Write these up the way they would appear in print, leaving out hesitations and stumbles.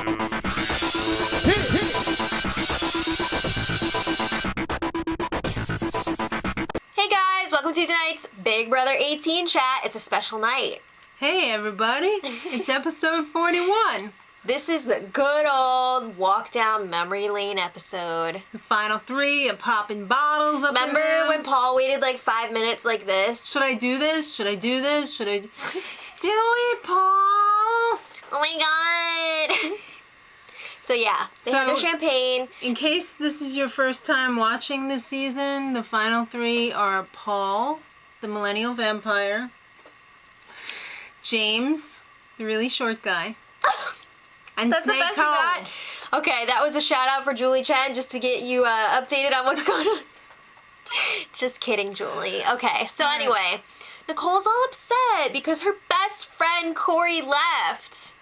Hey guys, welcome to tonight's Big Brother 18 chat. It's a special night. Hey everybody, it's episode 41. This is the good old walk down memory lane episode. The final three of popping bottles up. Remember when Paul waited like 5 minutes like this? Should I do this? Should I do this? Should I do it, Paul? Oh my god. So yeah, they had their champagne. In case this is your first time watching this season, the final three are Paul, the millennial vampire, James, the really short guy, and That's the best you got? Okay, that was a shout out for Julie Chen just to get you updated on what's going on. Just kidding, Julie. Okay, so anyway, Nicole's all upset because her best friend Corey left.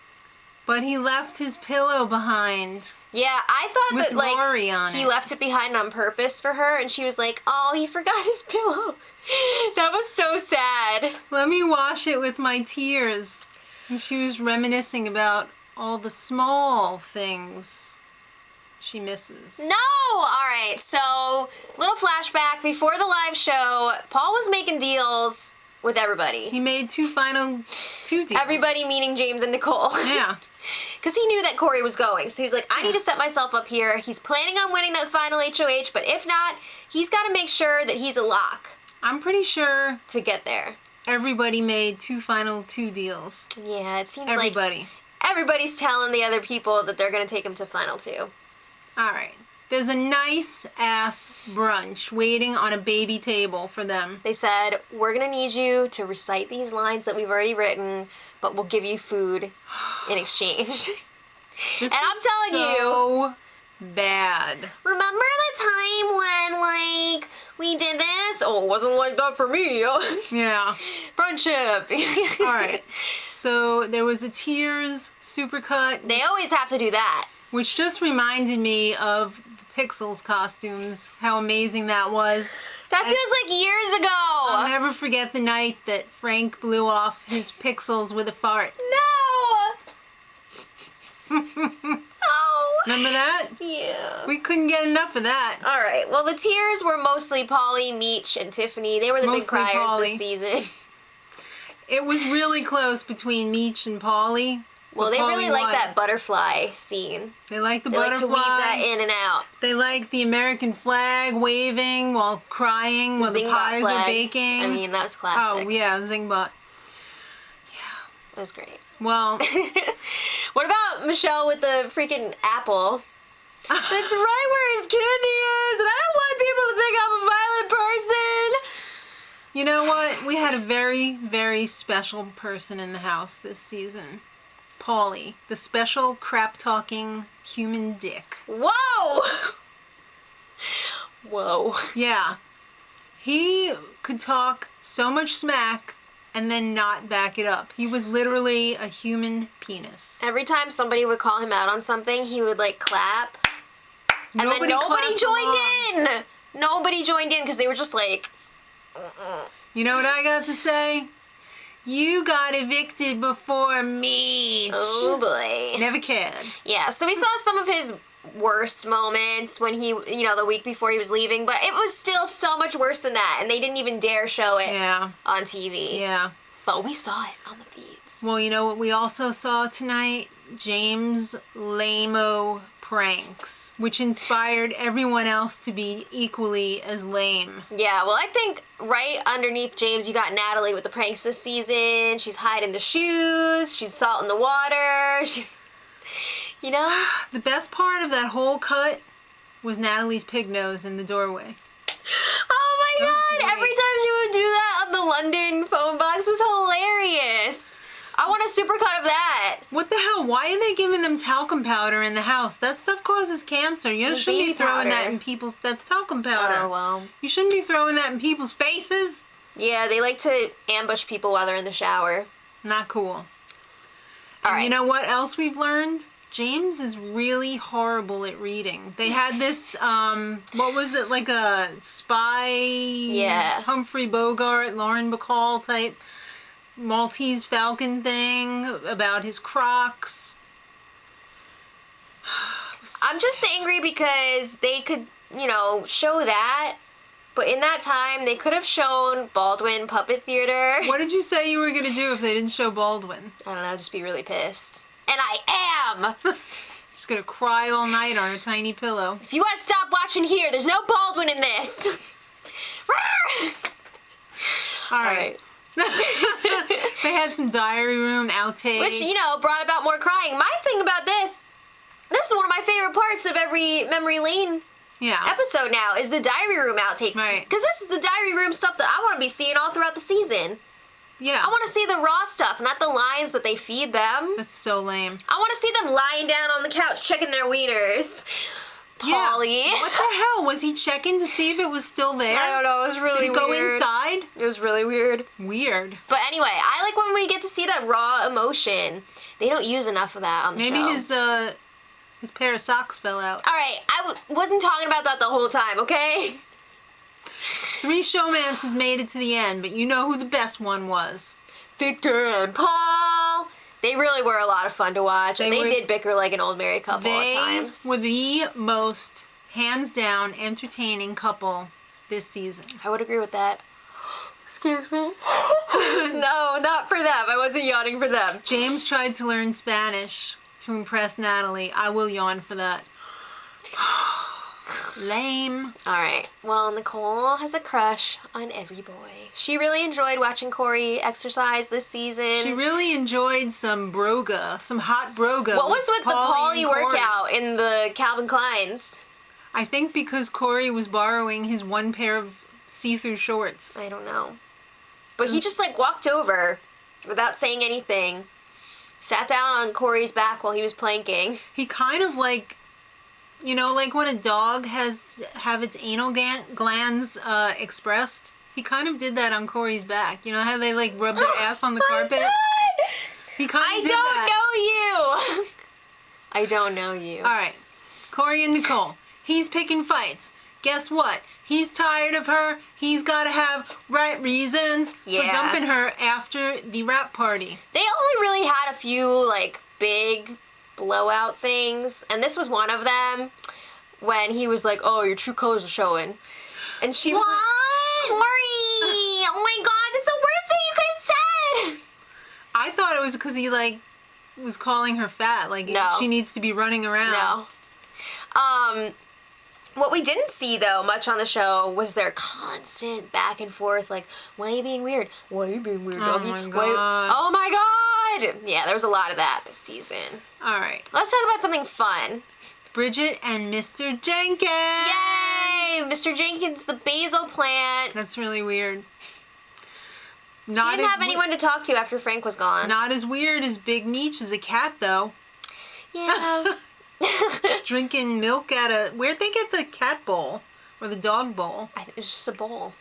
But he left his pillow behind. Yeah, I thought with that like Rory on he it. left it behind on purpose for her, and she was like, "Oh, he forgot his pillow." That was so sad. Let me wash it with my tears. And she was reminiscing about all the small things she misses. No! Alright, so little flashback. Before the live show, Paul was making deals with everybody. He made two deals. Everybody meaning James and Nicole. Yeah. Because he knew that Corey was going. So he was like, I need to set myself up here. He's planning on winning that final HOH, but if not, he's got to make sure that he's a lock. I'm pretty sure to get there. Everybody made two deals. Yeah, it seems everybody. like everybody's telling the other people that they're going to take him to final two. Alright. There's a nice ass brunch waiting on a baby table for them. They said, we're going to need you to recite these lines that we've already written, but we'll give you food in exchange. This and I'm telling you, bad. Remember the time when, like, we did this? Oh, it wasn't like that for me. Yeah. Friendship. Alright. So there was a Tears supercut. They always have to do that. Which just reminded me of the Pixels costumes. How amazing that was. That feels like years ago. I'll never forget the night that Frank blew off his Pixels with a fart. No! Oh. Remember that? Yeah. We couldn't get enough of that. Alright, well the Tears were mostly Polly, Meech, and Tiffany. They were the mostly big criers Polly. this season. It was really close between Meech and Polly. Well, they really won. like that butterfly scene. They like the they butterfly. Like to weave that in and out. They like the American flag waving while crying while the pies are baking. I mean, that was classic. Oh, yeah, Zingbot. Yeah. It was great. Well. What about Michelle with the freaking apple? That's right where his candy is, and I don't want people to think I'm a violent person. You know what? We had a very, very special person in the house this season. Paulie, the special crap-talking human dick. Whoa! Whoa. Yeah. He could talk so much smack and then not back it up. He was literally a human penis. Every time somebody would call him out on something, he would like clap. And then nobody joined in. Nobody joined in because they were just like... You know what I got to say? You got evicted before me. Oh boy. Never cared. Yeah, so we saw some of his worst moments when he, you know, the week before he was leaving, but it was still so much worse than that, and they didn't even dare show it on TV. Yeah. But we saw it on the feeds. Well, you know what we also saw tonight? James' lame-o pranks, which inspired everyone else to be equally as lame. Yeah, well, I think right underneath James, you got Natalie with the pranks this season. She's hiding the shoes. She's salting the water. She's, you know? The best part of that whole cut was Natalie's pig nose in the doorway. Oh my god! Every time she would do that on the London phone box was hilarious. I want a supercut of that. What the hell? Why are they giving them talcum powder in the house? That stuff causes cancer. You shouldn't be throwing that in people's... That's talcum powder. Oh, well. You shouldn't be throwing that in people's faces. Yeah, they like to ambush people while they're in the shower. Not cool. All right. You know what else we've learned? James is really horrible at reading. They had this, what was it, like a spy... Yeah. Humphrey Bogart, Lauren Bacall type Maltese Falcon thing about his Crocs. gross. I'm just angry because they could, show that, but in that time, they could have shown Baldwin Puppet Theater. What did you say you were going to do if they didn't show Baldwin? I don't know, just be really pissed. And I am! She's going to cry all night on her tiny pillow. If you want to stop watching here, there's no Baldwin in this! All right. They had some diary room outtakes. Which, brought about more crying. My thing about this is one of my favorite parts of every Memory Lane episode now, is the diary room outtakes. Right. Because this is the diary room stuff that I want to be seeing all throughout the season. Yeah. I want to see the raw stuff, not the lines that they feed them. That's so lame. I want to see them lying down on the couch checking their wieners. Paulie. Yeah. What the hell? Was he checking to see if it was still there? I don't know. It was really Did he weird. go inside? It was really weird. Weird. But anyway, I like when we get to see that raw emotion. They don't use enough of that on the show. Maybe his pair of socks fell out. All right, I wasn't talking about that the whole time, okay? 3 showmances made it to the end, but you know who the best one was. Victor and Paul. They really were a lot of fun to watch, and they did bicker like an old married couple at times. They were the most, hands down, entertaining couple this season. I would agree with that. Excuse me. No, not for them. I wasn't yawning for them. James tried to learn Spanish to impress Natalie. I will yawn for that. Lame. Alright, well, Nicole has a crush on every boy. She really enjoyed watching Corey exercise this season. She really enjoyed some broga, some hot broga. What was with the Pauly Pauly workout in the Calvin Kleins? I think because Corey was borrowing his one pair of see-through shorts. I don't know. But he just walked over without saying anything, sat down on Corey's back while he was planking. He kind of like when a dog have its anal glands expressed. He kind of did that on Corey's back. You know how they rub their ass on the carpet? God. He kind of did that. I don't know you. I don't know you. All right, Corey and Nicole. He's picking fights. Guess what? He's tired of her. He's got to have right reasons for dumping her after the rap party. They only really had a few big blowout things, and this was one of them when he was like, "Oh, your true colors are showing," and she was like, "Corey, oh my God, this is the worst thing you could have said." I thought it was because he was calling her fat, No. she needs to be running around. No. What we didn't see, though, much on the show was their constant back and forth, why are you being weird? Why are you being weird, doggy? Oh my God. Oh my God! Yeah, there was a lot of that this season. All right. Let's talk about something fun. Bridget and Mr. Jenkins! Yay! Mr. Jenkins, the basil plant. That's really weird. He didn't have anyone to talk to after Frank was gone. Not as weird as Big Meech as a cat, though. Yeah. Drinking milk where'd they get the cat bowl? Or the dog bowl? It was just a bowl.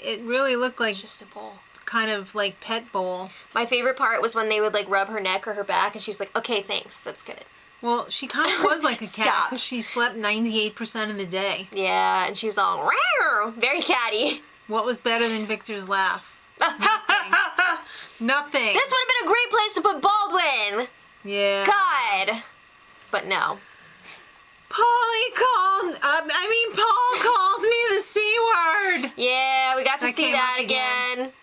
It really looked like Just a bowl. kind of pet bowl. My favorite part was when they would rub her neck or her back, and she was like, "Okay, thanks, that's good." Well, she kind of was like a cat Stop. because she slept 98% of the day. Yeah, and she was all "Rawr," very catty. What was better than Victor's laugh? Nothing. This would have been a great place to put Baldwin. Yeah. God, but no. Paul called me the C word. Yeah, we got to That see came that up again. again.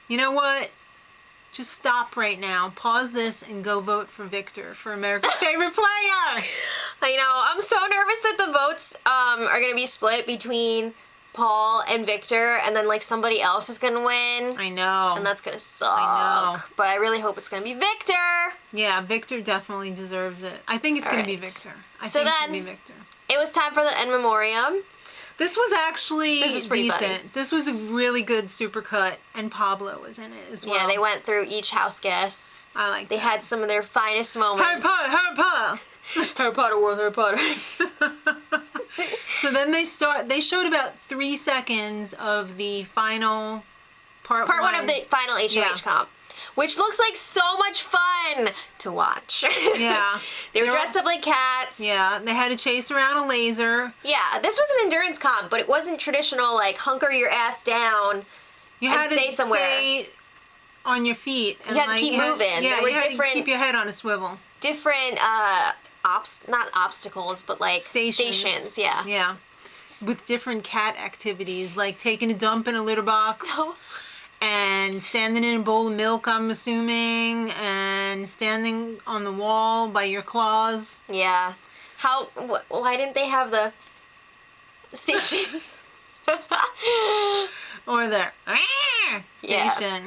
You know what? Just stop right now. Pause this and go vote for Victor for America's favorite player. I know. I'm so nervous that the votes are gonna be split between Paul and Victor, and then somebody else is gonna win. I know. And that's gonna suck. I know. But I really hope it's gonna be Victor. Yeah, Victor definitely deserves it. I think it's going to be Alright. Victor. I So think it's then- going to be Victor. It was time for the in memoriam. This was actually This was pretty decent. funny. This was a really good supercut, and Pablo was in it as well. Yeah, they went through each house guest. I like They that. had some of their finest moments. Harry Potter, Harry Potter. Harry Potter world, Harry Potter. So then they showed about 3 seconds of the final part Part one of the final HOH Yeah. comp, which looks like so much fun to watch. Yeah. They were They're dressed all- up like cats. Yeah, they had to chase around a laser. Yeah, this was an endurance comp, but it wasn't traditional, hunker your ass down. You And had to stay somewhere. stay on your feet. And You had to keep moving. Yeah, There were you had different- to keep your head on a swivel. different not obstacles, but like stations. Yeah. Yeah. With different cat activities, like taking a dump in a litter box. Oh. And standing in a bowl of milk, I'm assuming, and standing on the wall by your claws. Yeah. Why didn't they have the station? Or the station.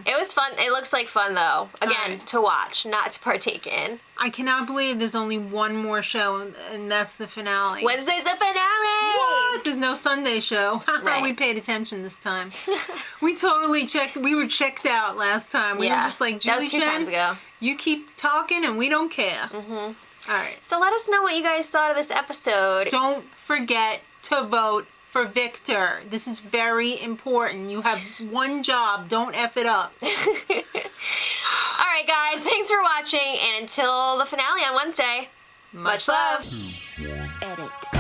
Yeah. It was fun. It looks like fun, though. Again, Right. to watch, not to partake in. I cannot believe there's only one more show, and that's the finale. Wednesday's the finale! What? There's no Sunday show. Right. We paid attention this time. We totally checked. We were checked out last time. We were just like, that Julie was 2 Chen, times ago. you keep talking and we don't care. Mm-hmm. All right. So let us know what you guys thought of this episode. Don't forget to vote for Victor. This is very important. You have one job. Don't F it up. All right, guys. Thanks for watching, and until the finale on Wednesday, much love. Edit.